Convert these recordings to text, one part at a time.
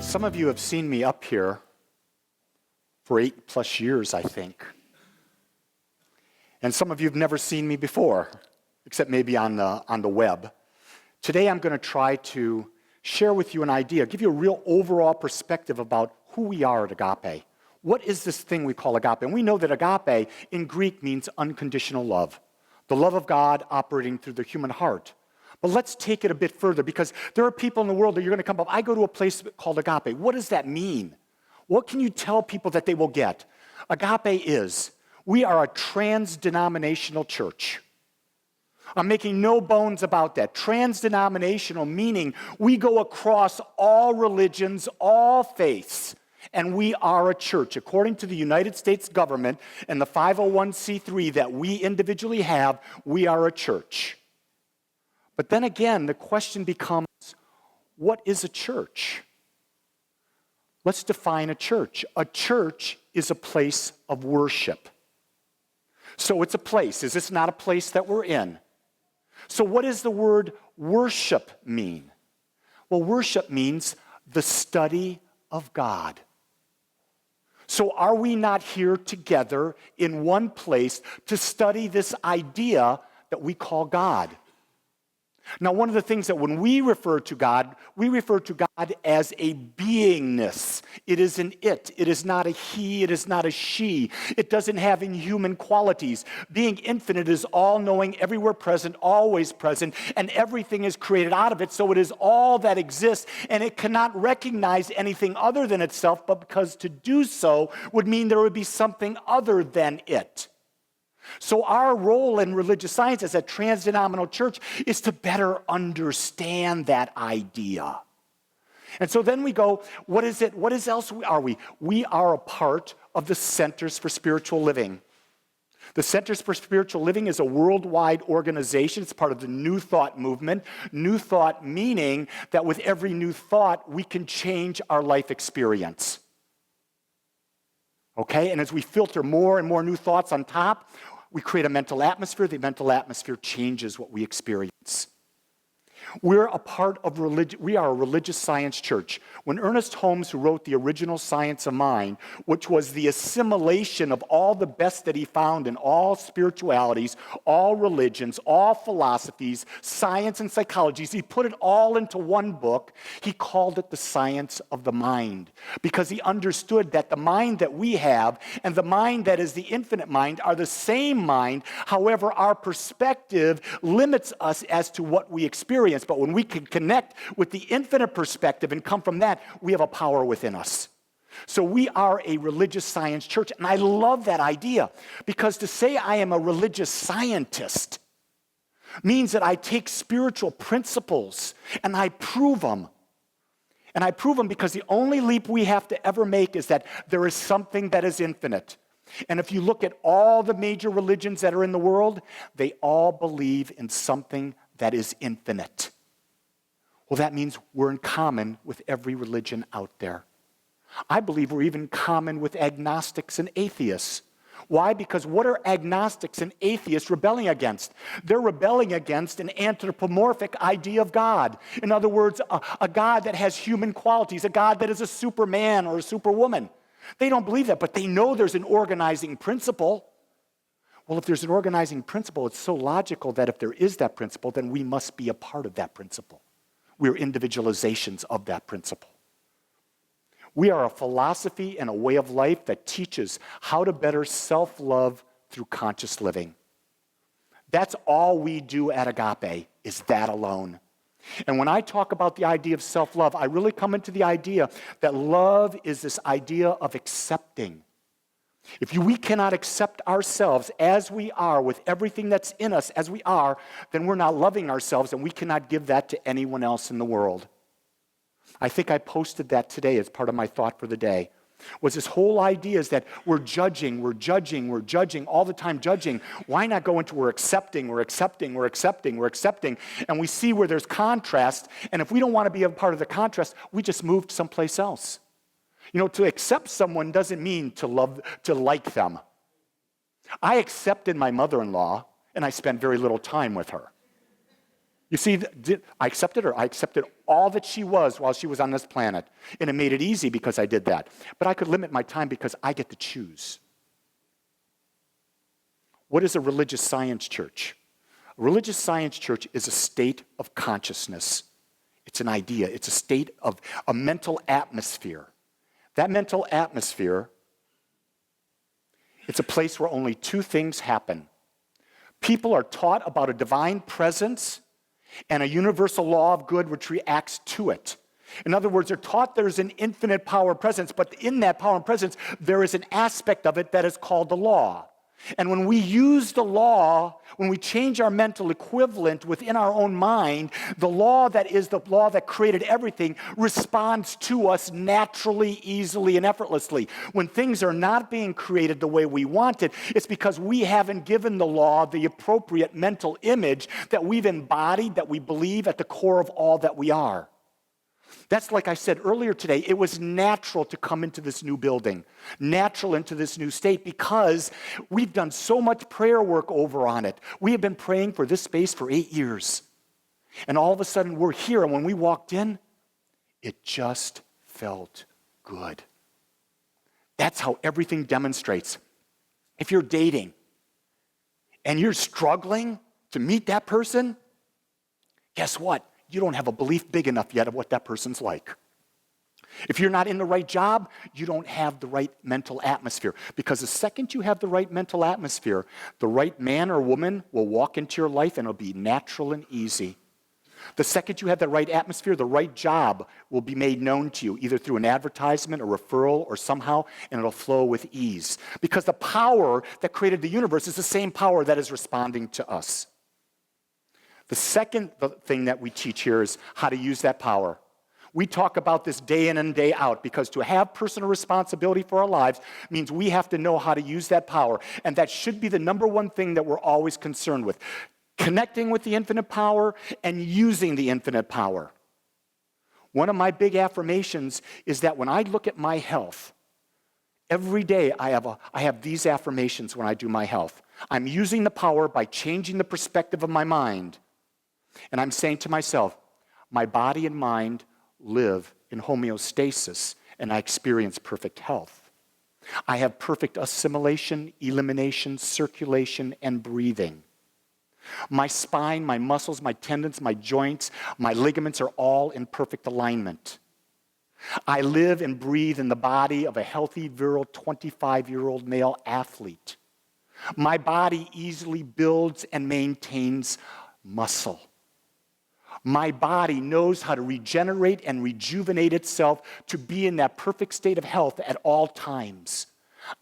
Some of you have seen me up here for 8+ years, I think. And some of you have never seen me before, except maybe on the web. Today I'm going to try to share with you an idea, give you a real overall perspective about who we are at Agape. What is this thing we call agape? And we know that agape in Greek means unconditional love, the love of God operating through the human heart. But let's take it a bit further, because there are people in the world that you're going to come up, I go to a place called Agape. What does that mean? What can you tell people that they will get? Agape is, we are a trans-denominational church. I'm making no bones about that. Trans-denominational meaning we go across all religions, all faiths, and we are a church. According to the United States government and the 501c3 that we individually have, we are a church. But then again, the question becomes, what is a church? Let's define a church. A church is a place of worship. So it's a place. Is this not a place that we're in? So what does the word worship mean? Well, worship means the study of God. So are we not here together in one place to study this idea that we call God? Now, one of the things that when we refer to God as a beingness. It is an it. It is not a he. It is not a she. It doesn't have inhuman qualities. Being infinite is all-knowing, everywhere present, always present, and everything is created out of it, so it is all that exists, and it cannot recognize anything other than itself, but because to do so would mean there would be something other than it. So our role in religious science as a trans-denominational church is to better understand that idea. And so then we go, what is it? What is else are we? We are a part of the Centers for Spiritual Living. The Centers for Spiritual Living is a worldwide organization. It's part of the New Thought movement. New Thought meaning that with every new thought, we can change our life experience. Okay? And as we filter more and more new thoughts on top, we create a mental atmosphere. The mental atmosphere changes what we experience. We're a part of religion. We are a religious science church. When Ernest Holmes, who wrote The Original Science of Mind, which was the assimilation of all the best that he found in all spiritualities, all religions, all philosophies, science and psychologies, he put it all into one book. He called it the science of the mind, because he understood that the mind that we have and the mind that is the infinite mind are the same mind. However, our perspective limits us as to what we experience. But when we can connect with the infinite perspective and come from that, we have a power within us. So we are a religious science church, and I love that idea, because to say I am a religious scientist means that I take spiritual principles and I prove them. And I prove them because the only leap we have to ever make is that there is something that is infinite. And if you look at all the major religions that are in the world, they all believe in something that is infinite. Well, that means we're in common with every religion out there. I believe we're even common with agnostics and atheists. Why? Because what are agnostics and atheists rebelling against? They're rebelling against an anthropomorphic idea of God. In other words, a God that has human qualities, a God that is a superman or a superwoman. They don't believe that, but they know there's an organizing principle. Well, if there's an organizing principle, it's so logical that if there is that principle, then we must be a part of that principle. We're individualizations of that principle. We are a philosophy and a way of life that teaches how to better self-love through conscious living. That's all we do at Agape, is that alone. And when I talk about the idea of self-love, I really come into the idea that love is this idea of accepting. If we cannot accept ourselves as we are, with everything that's in us as we are, then we're not loving ourselves, and we cannot give that to anyone else in the world. I think I posted that today as part of my thought for the day. Was this whole idea is that we're judging, all the time judging. Why not go into we're accepting, and we see where there's contrast, and if we don't want to be a part of the contrast, we just moved someplace else. You know, to accept someone doesn't mean to like them. I accepted my mother-in-law, and I spent very little time with her. You see, I accepted her. I accepted all that she was while she was on this planet. And it made it easy because I did that. But I could limit my time because I get to choose. What is a religious science church? A religious science church is a state of consciousness. It's an idea. It's a state of a mental atmosphere. That mental atmosphere, it's a place where only two things happen. People are taught about a divine presence and a universal law of good which reacts to it. In other words, they're taught there's an infinite power and presence, but in that power and presence, there is an aspect of it that is called the law. And when we use the law, when we change our mental equivalent within our own mind, the law that is the law that created everything responds to us naturally, easily, and effortlessly. When things are not being created the way we want it, it's because we haven't given the law the appropriate mental image that we've embodied, that we believe at the core of all that we are. That's like I said earlier today, it was natural to come into this new building, natural into this new state because we've done so much prayer work over on it. We have been praying for this space for 8 years. And all of a sudden we're here, and when we walked in, it just felt good. That's how everything demonstrates. If you're dating and you're struggling to meet that person, guess what? You don't have a belief big enough yet of what that person's like. If you're not in the right job, you don't have the right mental atmosphere. Because the second you have the right mental atmosphere, the right man or woman will walk into your life and it'll be natural and easy. The second you have the right atmosphere, the right job will be made known to you, either through an advertisement, a referral, or somehow, and it'll flow with ease. Because the power that created the universe is the same power that is responding to us. The second thing that we teach here is how to use that power. We talk about this day in and day out because to have personal responsibility for our lives means we have to know how to use that power. And that should be the number one thing that we're always concerned with. Connecting with the infinite power and using the infinite power. One of my big affirmations is that when I look at my health, every day I have these affirmations when I do my health. I'm using the power by changing the perspective of my mind. And I'm saying to myself, my body and mind live in homeostasis, and I experience perfect health. I have perfect assimilation, elimination, circulation, and breathing. My spine, my muscles, my tendons, my joints, my ligaments are all in perfect alignment. I live and breathe in the body of a healthy, virile, 25-year-old male athlete. My body easily builds and maintains muscle. My body knows how to regenerate and rejuvenate itself to be in that perfect state of health at all times.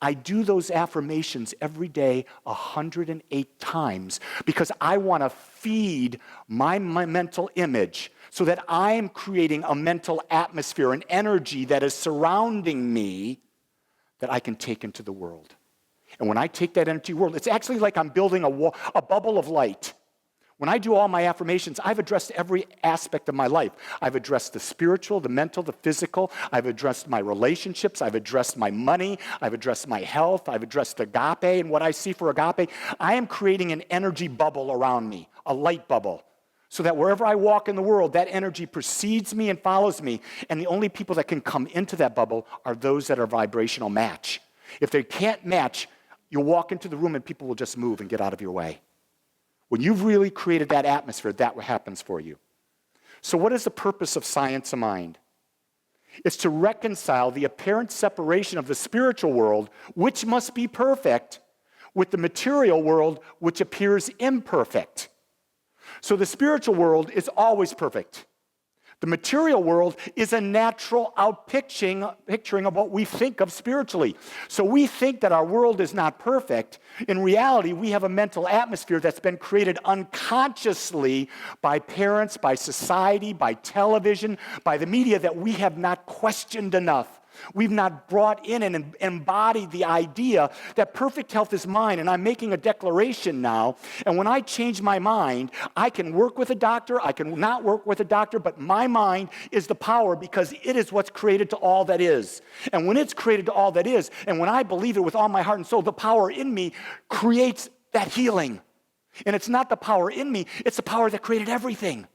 I do those affirmations every day 108 times because I want to feed my mental image so that I am creating a mental atmosphere, an energy that is surrounding me that I can take into the world. And when I take that into the world, it's actually like I'm building a bubble of light. When I do all my affirmations, I've addressed every aspect of my life. I've addressed the spiritual, the mental, the physical. I've addressed my relationships. I've addressed my money. I've addressed my health. I've addressed agape and what I see for agape. I am creating an energy bubble around me, a light bubble, so that wherever I walk in the world, that energy precedes me and follows me. And the only people that can come into that bubble are those that are vibrational match. If they can't match, you'll walk into the room and people will just move and get out of your way. When you've really created that atmosphere, that's what happens for you. So what is the purpose of science of mind? It's to reconcile the apparent separation of the spiritual world, which must be perfect, with the material world, which appears imperfect. So the spiritual world is always perfect. The material world is a natural picturing of what we think of spiritually. So we think that our world is not perfect. In reality, we have a mental atmosphere that's been created unconsciously by parents, by society, by television, by the media that we have not questioned enough. We've not brought in and embodied the idea that perfect health is mine, and I'm making a declaration now. And when I change my mind, I can work with a doctor, I can not work with a doctor, but my mind is the power because it is what's created to all that is. And when it's created to all that is, and when I believe it with all my heart and soul, the power in me creates that healing. And it's not the power in me, it's the power that created everything.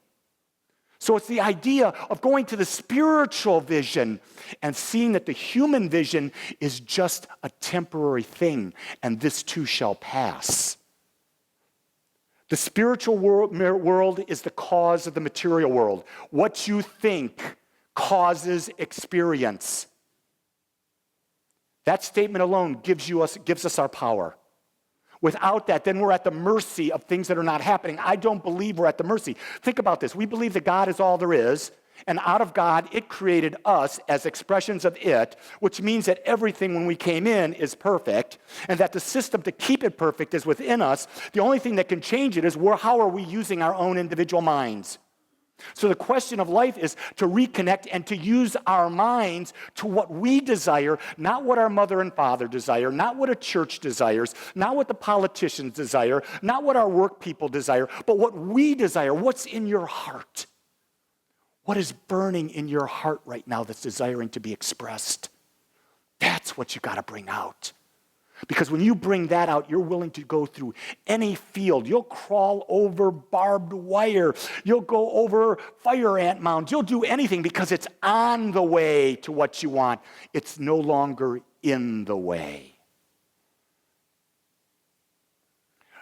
So it's the idea of going to the spiritual vision and seeing that the human vision is just a temporary thing, and this too shall pass. The spiritual world is the cause of the material world. What you think causes experience. That statement alone gives us our power. Without that, then we're at the mercy of things that are not happening. I don't believe we're at the mercy. Think about this. We believe that God is all there is, and out of God, it created us as expressions of it, which means that everything when we came in is perfect, and that the system to keep it perfect is within us. The only thing that can change it is how are we using our own individual minds? So the question of life is to reconnect and to use our minds to what we desire, not what our mother and father desire, not what a church desires, not what the politicians desire, not what our work people desire, but what we desire. What's in your heart? What is burning in your heart right now that's desiring to be expressed? That's what you got to bring out. Because when you bring that out, you're willing to go through any field. You'll crawl over barbed wire. You'll go over fire ant mounds. You'll do anything because it's on the way to what you want. It's no longer in the way.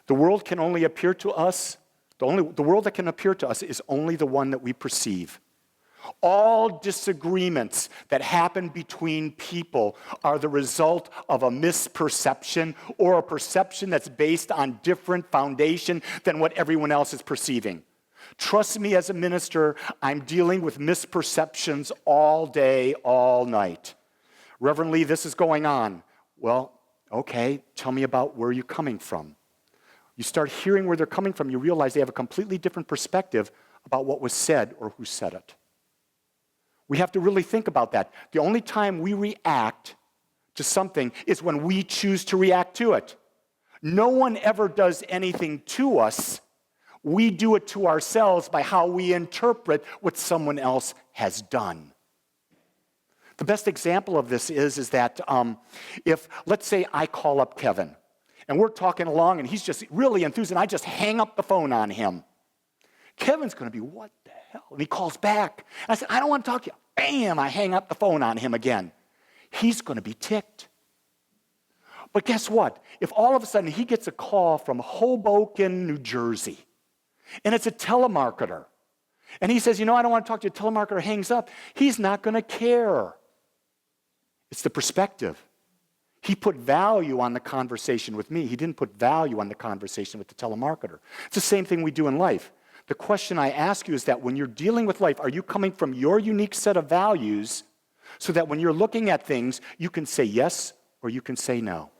The world can only appear to us, the world that can appear to us is only the one that we perceive. All disagreements that happen between people are the result of a misperception or a perception that's based on different foundation than what everyone else is perceiving. Trust me, as a minister, I'm dealing with misperceptions all day, all night. Reverend Lee, this is going on. Well, okay, tell me about where you're coming from. You start hearing where they're coming from, you realize they have a completely different perspective about what was said or who said it. We have to really think about that. The only time we react to something is when we choose to react to it. No one ever does anything to us. We do it to ourselves by how we interpret what someone else has done. The best example of this is that if, let's say, I call up Kevin, and we're talking along, and he's just really enthused, and I just hang up the phone on him. Kevin's going to be, what the hell? And he calls back. And I said, I don't want to talk to you. Bam, I hang up the phone on him again. He's going to be ticked. But guess what? If all of a sudden he gets a call from Hoboken, New Jersey, and it's a telemarketer, and he says, I don't want to talk to you, the telemarketer hangs up, he's not going to care. It's the perspective. He put value on the conversation with me. He didn't put value on the conversation with the telemarketer. It's the same thing we do in life. The question I ask you is that when you're dealing with life, are you coming from your unique set of values so that when you're looking at things, you can say yes or you can say no?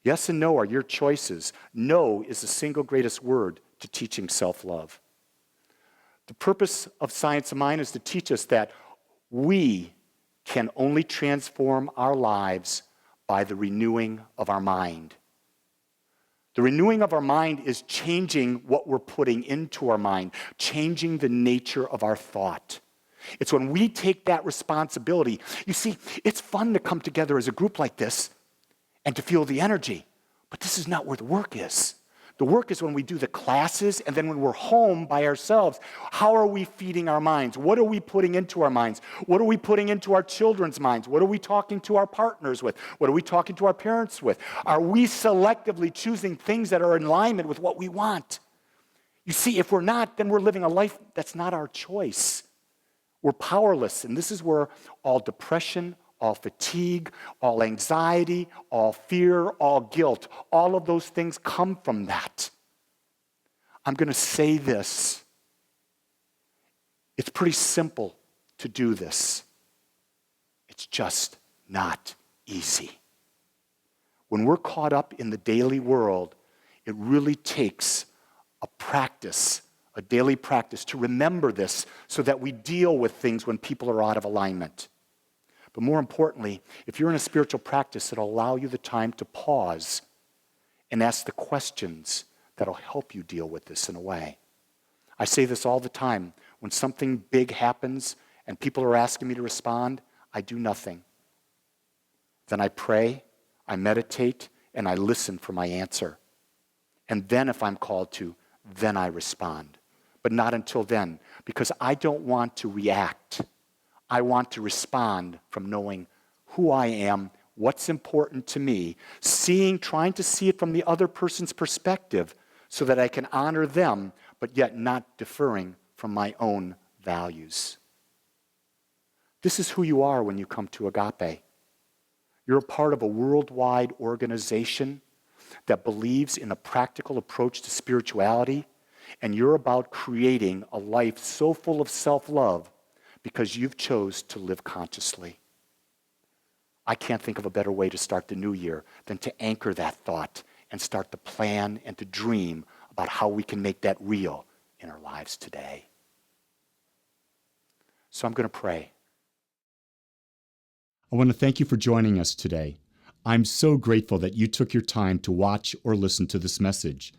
Yes and no are your choices. No is the single greatest word to teaching self-love. The purpose of Science of Mind is to teach us that we can only transform our lives by the renewing of our mind. The renewing of our mind is changing what we're putting into our mind, changing the nature of our thought. It's when we take that responsibility. You see, it's fun to come together as a group like this and to feel the energy, but this is not where the work is. The work is when we do the classes and then when we're home by ourselves. How are we feeding our minds? What are we putting into our minds? What are we putting into our children's minds? What are we talking to our partners with? What are we talking to our parents with? Are we selectively choosing things that are in alignment with what we want? You see, if we're not, then we're living a life that's not our choice. We're powerless, and this is where all depression, all fatigue, all anxiety, all fear, all guilt, all of those things come from that. I'm going to say this. It's pretty simple to do this. It's just not easy. When we're caught up in the daily world, it really takes a daily practice to remember this so that we deal with things when people are out of alignment. But more importantly, if you're in a spiritual practice, it'll allow you the time to pause and ask the questions that'll help you deal with this in a way. I say this all the time. When something big happens and people are asking me to respond, I do nothing. Then I pray, I meditate, and I listen for my answer. And then if I'm called to, then I respond. But not until then, because I don't want to react. I want to respond from knowing who I am, what's important to me, trying to see it from the other person's perspective so that I can honor them, but yet not deferring from my own values. This is who you are when you come to Agape. You're a part of a worldwide organization that believes in a practical approach to spirituality, and you're about creating a life so full of self-love because you've chose to live consciously. I can't think of a better way to start the new year than to anchor that thought and start to plan and to dream about how we can make that real in our lives today. So I'm going to pray. I want to thank you for joining us today. I'm so grateful that you took your time to watch or listen to this message.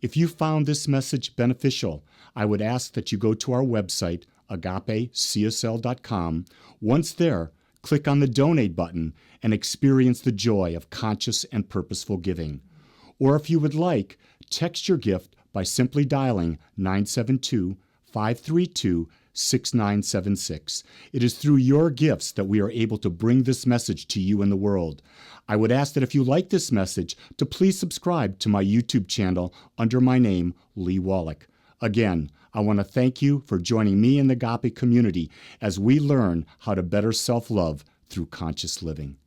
If you found this message beneficial, I would ask that you go to our website, agapecsl.com. Once there, click on the donate button and experience the joy of conscious and purposeful giving. Or if you would like, text your gift by simply dialing 972-532-6976. It is through your gifts that we are able to bring this message to you in the world. I would ask that if you like this message, to please subscribe to my YouTube channel under my name, Lee Wolak. Again, I want to thank you for joining me in the Agape community as we learn how to better self-love through conscious living.